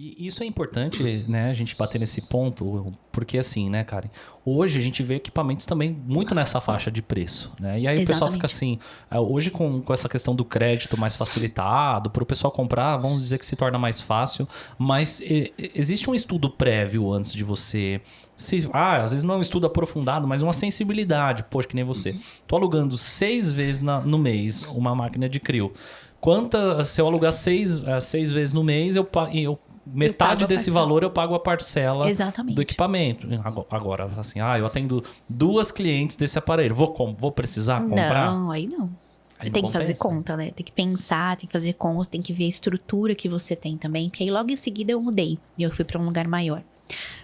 E isso é importante, né, a gente bater nesse ponto, porque assim, né, Karen, hoje a gente vê equipamentos também muito nessa faixa de preço, né? E aí o pessoal fica Exatamente. assim, hoje com essa questão do crédito mais facilitado, para o pessoal comprar, vamos dizer que se torna mais fácil, mas existe um estudo prévio antes de você às vezes não é um estudo aprofundado, mas uma sensibilidade, poxa, que nem você. Tô alugando 6 vezes no mês uma máquina de crio. Se eu alugar seis vezes no mês, eu Eu pago metade a desse parcela. valor eu pago a parcela do Exatamente. equipamento. Agora, assim, eu atendo 2 clientes desse aparelho. Vou precisar comprar? Não, aí não. Aí não Tem que fazer compensa. conta, né? Tem que pensar, tem que fazer conta, tem que ver a estrutura que você tem também. Porque aí logo em seguida eu mudei. E eu fui pra um lugar maior.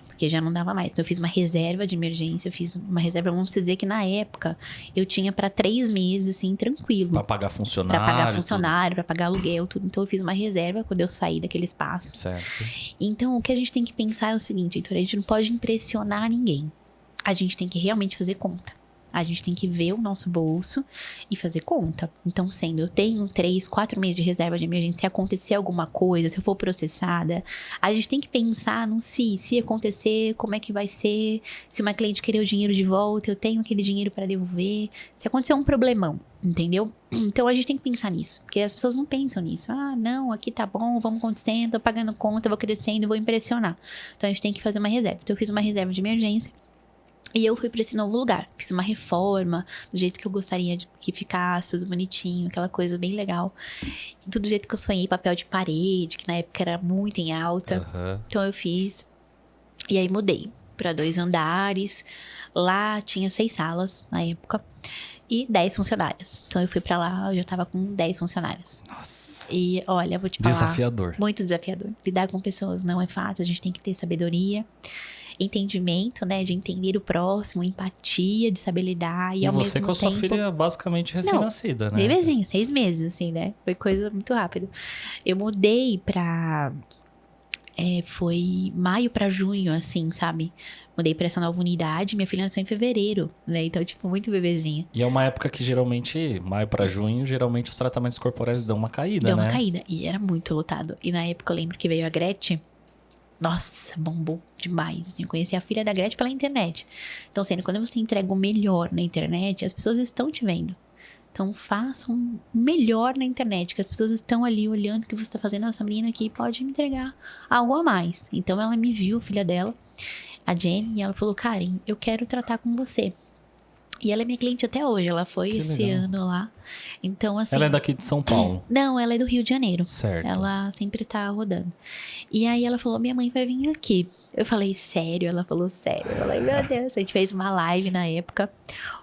Porque já não dava mais. Então eu fiz uma reserva de emergência. Eu fiz uma reserva, vamos dizer que na época eu tinha pra 3 meses, assim, tranquilo. Pra pagar Pra pagar funcionário, tudo. funcionário, pra pagar aluguel, tudo. Então eu fiz uma reserva quando eu saí daquele espaço. Certo. Então o que a gente tem que pensar é o seguinte, Heitor, a gente não pode impressionar ninguém. A gente tem que realmente fazer conta. A gente tem que ver o nosso bolso e fazer conta. Então, sendo eu tenho 3, 4 meses de reserva de emergência, se acontecer alguma coisa, se eu for processada, a gente tem que pensar no se acontecer, como é que vai ser, se uma cliente querer o dinheiro de volta, eu tenho aquele dinheiro para devolver, se acontecer um problemão, entendeu? Então, a gente tem que pensar nisso, porque as pessoas não pensam nisso. Ah, não, aqui tá bom, vamos acontecendo, tô pagando conta, vou crescendo, vou impressionar. Então, a gente tem que fazer uma reserva. Então, eu fiz uma reserva de emergência. E eu fui pra esse novo lugar. Fiz uma reforma, do jeito que eu gostaria que ficasse, tudo bonitinho, aquela coisa bem legal. E tudo do jeito que eu sonhei, papel de parede, que na época era muito em alta. Aham. Então eu fiz. E aí mudei pra 2 andares. Lá tinha 6 salas na época. E 10 funcionárias. Então eu fui pra lá, eu já tava com 10 funcionárias. Nossa. E olha, vou te falar. Desafiador. Muito desafiador. Lidar com pessoas não é fácil, a gente tem que ter sabedoria, entendimento, né? De entender o próximo, empatia, de saber lidar e E ao você mesmo com a sua tempo. filha basicamente Não, recém-nascida, né? bebezinho, 6 meses, assim, né? Foi coisa muito rápida. Eu mudei pra. Foi maio pra junho, assim, sabe? Mudei pra essa nova unidade. Minha filha nasceu em fevereiro, né? Então, tipo, muito bebezinha. E é uma época que geralmente, maio pra junho, geralmente os tratamentos corporais dão uma caída, Deu uma né? caída. E era muito lotado. E na época eu lembro que veio a Gretchen. Nossa, bombou demais. Assim, eu conheci a filha da Gretchen pela internet. Então, sendo, quando você entrega o melhor na internet, as pessoas estão te vendo. Então, façam o melhor na internet, que as pessoas estão ali olhando o que você está fazendo. Essa menina aqui pode me entregar algo a mais. Então, ela me viu, filha dela, a Jenny, e ela falou: Karen, eu quero tratar com você. E ela é minha cliente até hoje. Ela foi Que esse legal. ano lá. Então, Ela é assim. daqui de São Paulo. Não, ela é do Rio de Janeiro. Certo. Ela sempre tá rodando. E aí ela falou: minha mãe vai vir aqui. Eu falei: sério? Ela falou: sério. Eu falei: meu Deus. A gente fez uma live na época.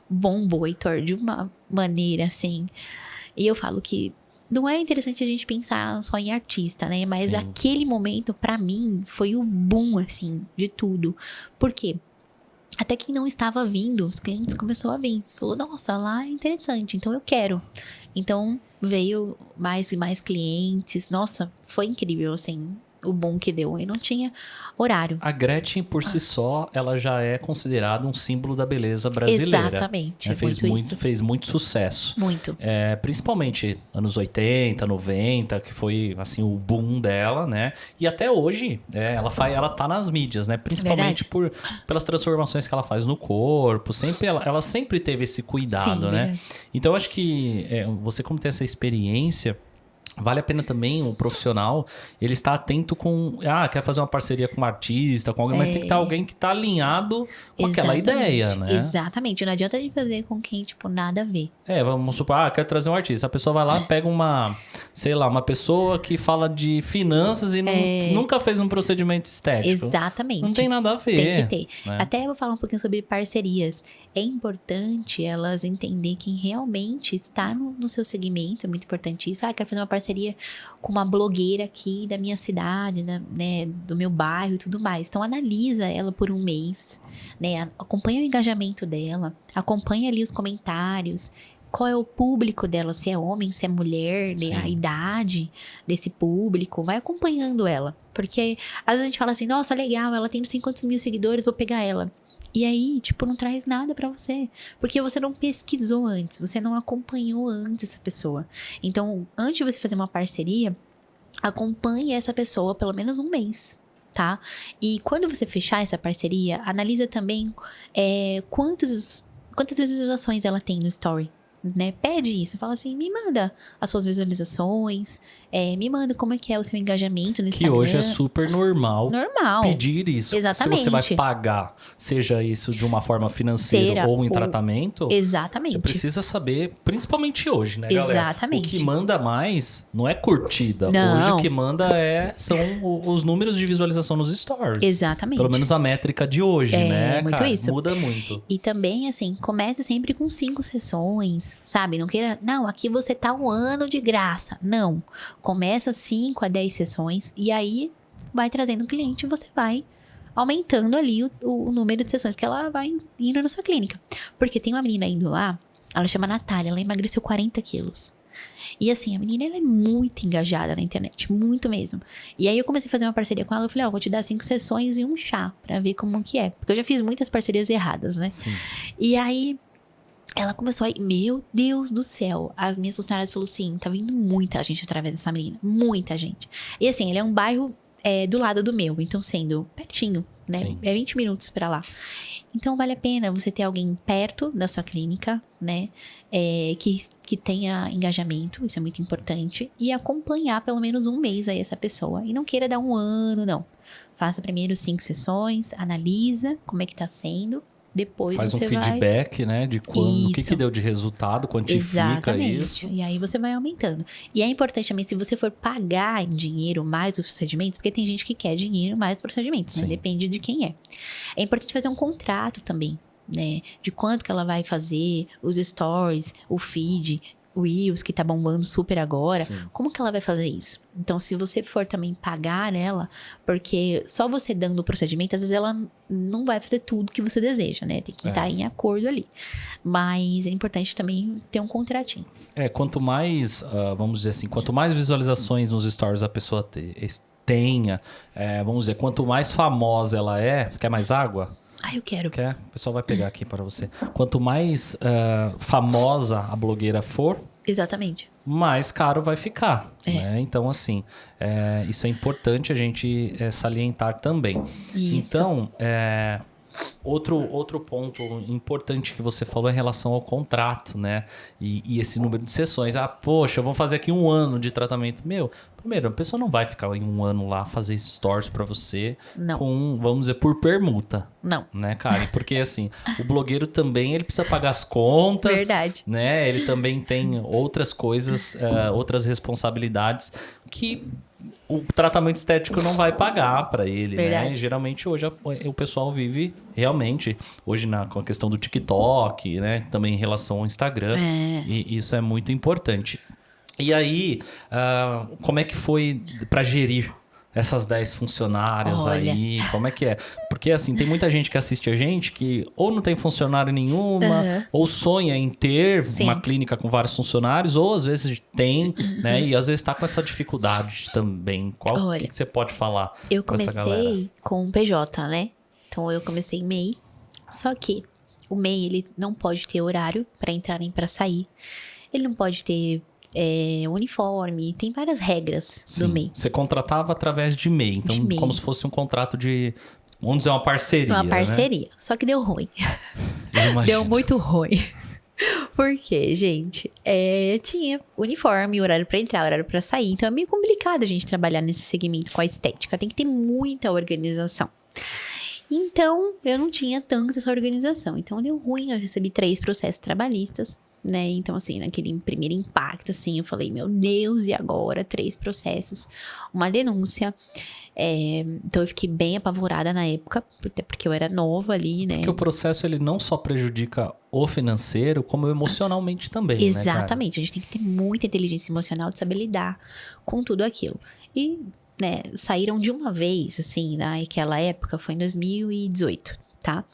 Bombou, Heitor, de uma maneira assim. E eu falo que não é interessante a gente pensar só em artista, né? Mas Sim. aquele momento, pra mim, foi o boom, assim, de tudo. Por quê? Até quem não estava vindo, os clientes começou a vir. Falou: nossa, lá é interessante, então eu quero. Então veio mais e mais clientes. Nossa, foi incrível, assim, o boom que deu. E não tinha horário. A Gretchen, por si só, ela já é considerada um símbolo da beleza brasileira. Exatamente, Fez muito isso. fez muito sucesso. Muito. Principalmente anos 80, 90, que foi assim o boom dela, né? E até hoje, ela tá nas mídias, né? Principalmente Verdade? pelas transformações que ela faz no corpo. Ela sempre teve esse Sim, cuidado, né? verdade. Então, eu acho que você, como tem essa experiência, vale a pena também um profissional, ele está atento com... quer fazer uma parceria com um artista, com alguém, mas tem que estar alguém que está alinhado com aquela ideia, né? Exatamente. Não adianta a gente fazer com quem, tipo, nada a ver. Vamos supor, quer trazer um artista. A pessoa vai lá, pega sei lá, uma pessoa que fala de finanças e nunca fez um procedimento estético. Exatamente. Não tem nada a ver. Tem que ter. Né? Até eu vou falar um pouquinho sobre parcerias. É importante elas entender quem realmente está no seu segmento. É muito importante isso. Quero fazer uma parceria com uma blogueira aqui da minha cidade, né, do meu bairro e tudo mais. Então, analisa ela por um mês, né? Acompanha o engajamento dela. Acompanha ali os comentários. Qual é o público dela, se é homem, se é mulher, né? A idade desse público, vai acompanhando ela. Porque às vezes a gente fala assim: nossa, legal, ela tem não sei quantos mil seguidores, vou pegar ela. E aí, tipo, não traz nada pra você. Porque você não pesquisou antes, você não acompanhou antes essa pessoa. Então, antes de você fazer uma parceria, acompanhe essa pessoa pelo menos um mês, tá? E quando você fechar essa parceria, analisa também quantas visualizações ela tem no story, né? Pede isso, fala assim, me manda as suas visualizações, me manda como é que é o seu engajamento no Que Instagram. hoje é super normal Normal. pedir isso. Exatamente. Se você vai pagar, seja isso de uma forma financeira ou em tratamento, Exatamente. você precisa saber, principalmente hoje, né, galera? Exatamente. O que manda mais não é curtida. Não. Hoje o que manda são os números de visualização nos stories. Exatamente. Pelo menos a métrica de hoje, né, muito cara? isso. Muda muito. E também, assim, comece sempre com 5 sessões, sabe? Não queira, não, aqui você tá 1 ano de graça. Não. Começa 5 a 10 sessões e aí vai trazendo um cliente e você vai aumentando ali o número de sessões que ela vai indo na sua clínica. Porque tem uma menina indo lá, ela chama Natália, ela emagreceu 40 quilos. E assim, a menina, ela é muito engajada na internet, muito mesmo. E aí eu comecei a fazer uma parceria com ela, eu falei, vou te dar 5 sessões e um chá, pra ver como que é. Porque eu já fiz muitas parcerias erradas, né? Sim. E aí, ela começou a... Meu Deus do céu. As minhas funcionárias falaram assim, tá vindo muita gente através dessa menina. Muita gente. E assim, ele é um bairro do lado do meu. Então, sendo pertinho, né? Sim. É 20 minutos pra lá. Então, vale a pena você ter alguém perto da sua clínica, né? Que tenha engajamento. Isso é muito importante. E acompanhar pelo menos um mês aí essa pessoa. E não queira dar 1 ano, não. Faça primeiro 5 sessões. Analisa como é que tá sendo. Depois faz você um feedback, né? De quando, o que deu de resultado, quantifica Exatamente. isso. E aí você vai aumentando. E é importante também, se você for pagar em dinheiro mais os procedimentos, porque tem gente que quer dinheiro mais os procedimentos, né? Sim. Depende de quem é. É importante fazer um contrato também, né? De quanto que ela vai fazer, os stories, o feed, o Reels, que tá bombando super agora. Sim. Como que ela vai fazer isso? Então, se você for também pagar ela, porque só você dando o procedimento, às vezes ela não vai fazer tudo que você deseja, né? Tem que estar em acordo ali. Mas é importante também ter um contratinho. Quanto mais, vamos dizer assim, quanto mais visualizações nos stories a pessoa tenha, vamos dizer, quanto mais famosa ela é... Você quer mais água? Eu quero. Quer? O pessoal vai pegar aqui para você. Quanto mais famosa a blogueira for... Exatamente. mais caro vai ficar, né? Então, assim, isso é importante a gente salientar também. Isso. Então, outro ponto importante que você falou é em relação ao contrato, né? E esse número de sessões. Poxa, vamos fazer aqui 1 ano de tratamento. Primeiro, a pessoa não vai ficar em 1 ano lá fazer stories pra você Não. com, vamos dizer, por permuta. Não. Né, cara? Porque, assim, o blogueiro também, ele precisa pagar as contas. Verdade. Né? Ele também tem outras coisas, outras responsabilidades que o tratamento estético não vai pagar para ele, Verdade. né? E geralmente hoje o pessoal vive realmente, hoje com a questão do TikTok, né? Também em relação ao Instagram. E isso é muito importante. E aí, como é que foi para gerir essas 10 funcionárias aí? Como é que é? Porque, assim, tem muita gente que assiste a gente que ou não tem funcionário nenhuma, ou sonha em ter uma clínica com vários funcionários, ou às vezes tem, né? E às vezes tá com essa dificuldade também. O que você pode falar Eu com essa galera? comecei com o PJ, né? Então, eu comecei em MEI. Só que o MEI, ele não pode ter horário para entrar nem para sair. Ele não pode ter... uniforme, tem várias regras do MEI. Você contratava através de MEI, então De MEI. como se fosse um contrato de, vamos dizer, uma parceria. Uma parceria, né? Só que deu ruim. Eu imagino. Deu muito ruim. Por quê, gente? Tinha uniforme, horário pra entrar, horário pra sair, então é meio complicado a gente trabalhar nesse segmento com a estética, tem que ter muita organização. Então, eu não tinha tanto essa organização, então deu ruim, eu recebi 3 processos trabalhistas, né? Então, assim, naquele primeiro impacto, assim, eu falei, meu Deus, e agora? 3 processos, uma denúncia. Então, eu fiquei bem apavorada na época, até porque eu era nova ali, né? Porque o processo, ele não só prejudica o financeiro, como emocionalmente também, Exatamente, né, a gente tem que ter muita inteligência emocional de saber lidar com tudo aquilo. E, né, saíram de uma vez, assim, naquela época, foi em 2018, tá?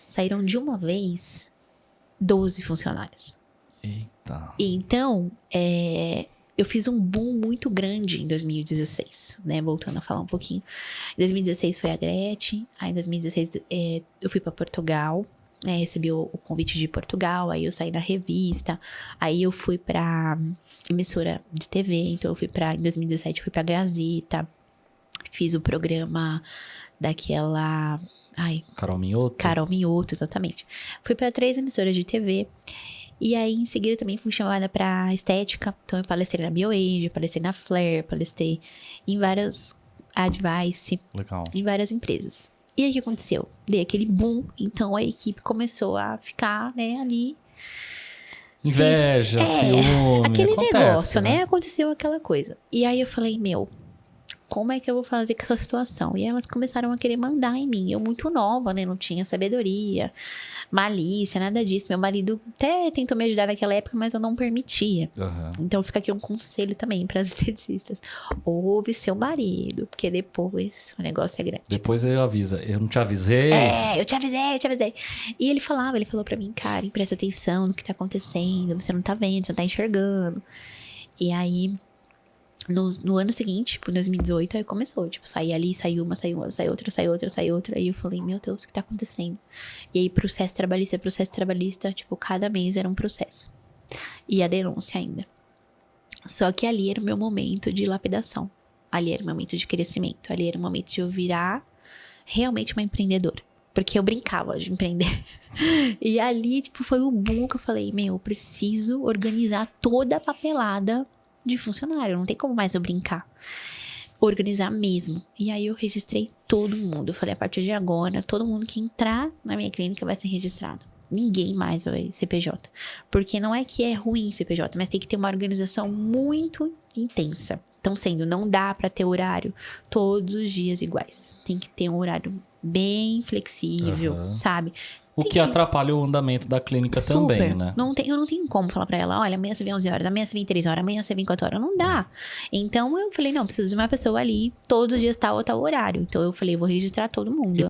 Saíram de uma vez 12 funcionários. Eita. Então, eu fiz um boom muito grande em 2016, né? Voltando a falar um pouquinho. Em 2016 foi a Gretchen, aí em 2016 eu fui para Portugal, né, recebi o convite de Portugal, aí eu saí da revista, aí eu fui pra emissora de TV, então em 2017 eu fui pra Gazeta, fiz o programa daquela, Carol Minhoto. Carol Minhoto, exatamente. Fui pra 3 emissoras de TV, e aí em seguida também fui chamada pra estética, então eu palestrei na BioAge, palestrei na Flare, palestrei em várias Advice, Legal. em várias empresas. E aí o que aconteceu? Dei aquele boom, então a equipe começou a ficar, né, ali. Inveja, ciúme, Aquele acontece, negócio, né? Aconteceu aquela coisa. E aí eu falei, como é que eu vou fazer com essa situação? E elas começaram a querer mandar em mim. Eu muito nova, né? Não tinha sabedoria, malícia, nada disso. Meu marido até tentou me ajudar naquela época, mas eu não permitia. Uhum. Então fica aqui um conselho também para as esteticistas. Ouve seu marido, porque depois o negócio é grande. Depois ele avisa. Eu não te avisei? Eu te avisei. E ele falou pra mim, Karen, presta atenção no que tá acontecendo. Você não tá vendo, você não tá enxergando. E aí, no ano seguinte, tipo, 2018, aí começou. Tipo, saí ali, saiu uma, saiu outra. Aí eu falei, meu Deus, o que tá acontecendo? E aí, processo trabalhista, tipo, cada mês era um processo. E a denúncia ainda. Só que ali era o meu momento de lapidação. Ali era o meu momento de crescimento. Ali era o momento de eu virar realmente uma empreendedora. Porque eu brincava de empreender. E ali, tipo, foi o boom que eu falei, eu preciso organizar toda a papelada de funcionário. Não tem como mais eu brincar. Organizar mesmo. E aí eu registrei todo mundo. Eu falei, a partir de agora, todo mundo que entrar na minha clínica vai ser registrado. Ninguém mais vai CPJ. Porque não é que é ruim CPJ, mas tem que ter uma organização muito intensa. Então, não dá pra ter horário todos os dias iguais. Tem que ter um horário bem flexível, sabe? O que atrapalha o andamento da clínica também, né? Eu não tenho como falar pra ela, olha, amanhã você vem 11 horas, amanhã você vem 3 horas, amanhã você vem 4 horas. Não dá. Então, eu falei, não, preciso de uma pessoa ali, todos os dias tal ou tal horário. Então, eu falei, vou registrar todo mundo.